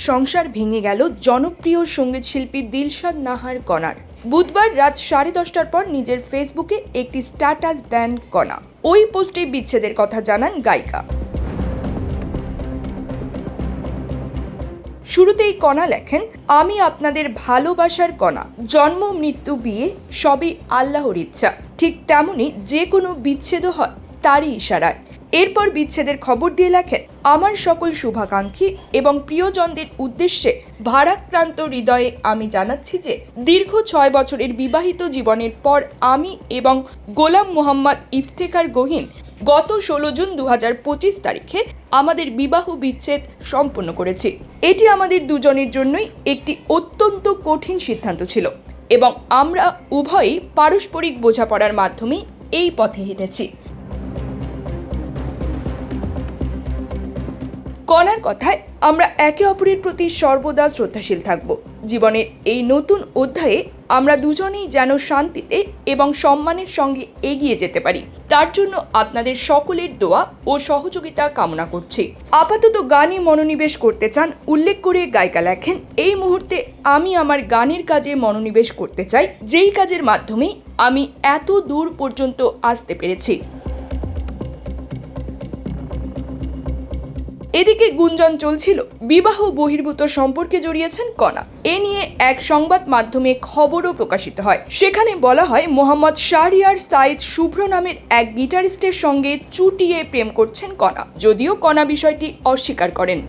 সংসার ভেঙে গেল জনপ্রিয় সঙ্গীত শিল্পী দিলশাদ নাহার কণার। বুধবার রাত 10:30টার পর নিজের ফেসবুকে একটি স্ট্যাটাস দেন কণা। ওই পোস্টে বিচ্ছেদের কথা জানান গায়িকা। শুরুতেই কণা লেখেন, আমি আপনাদের ভালোবাসার কণা। জন্ম, মৃত্যু, বিয়ে সবই আল্লাহর ইচ্ছা। ঠিক তেমনি যে কোনো বিচ্ছেদও হয় তারই ইশারায়। এরপর বিচ্ছেদের খবর দিয়ে লেখেন, আমার সকল শুভাকাঙ্ক্ষী এবং প্রিয়জনদের উদ্দেশ্যে ভারাক্রান্ত হৃদয়ে আমি জানাচ্ছি যে দীর্ঘ 6 বছরের বিবাহিত জীবনের পর আমি এবং গোলাম মোহাম্মদ ইফতেখার গহীন গত 16 জুন 2025 তারিখে আমাদের বিবাহ বিচ্ছেদ সম্পন্ন করেছি। এটি আমাদের দুজনের জন্যই একটি অত্যন্ত কঠিন সিদ্ধান্ত ছিল এবং আমরা উভয়ই পারস্পরিক বোঝাপড়ার মাধ্যমে এই পথে হেঁটেছি। কণার কথায়, আমরা একে অপরের প্রতি সর্বদা শ্রদ্ধাশীল থাকব। জীবনের এই নতুন অধ্যায়ে আমরা দুজনেই যেন শান্তিতে এবং সম্মানের সঙ্গে এগিয়ে যেতে পারি, তার জন্য আপনাদের সকলের দোয়া ও সহযোগিতা কামনা করছি। আপাতত গানে মনোনিবেশ করতে চান উল্লেখ করে গায়িকা লেখেন, এই মুহূর্তে আমি আমার গানের কাজে মনোনিবেশ করতে চাই, যেই কাজের মাধ্যমে আমি এত দূর পর্যন্ত আসতে পেরেছি। এদিকে গুঞ্জন চলছিল বিবাহ বহির্ভূত সম্পর্কে জড়িয়েছেন কণা। এ নিয়ে এক সংবাদ মাধ্যমে খবরও প্রকাশিত হয়। সেখানে বলা হয়, মোহাম্মদ শাহরিয়ার সাইদ শুভ্র নামের এক গিটারিস্টের সঙ্গে চুটিয়ে প্রেম করছেন কণা, যদিও কণা বিষয়টি অস্বীকার করেন।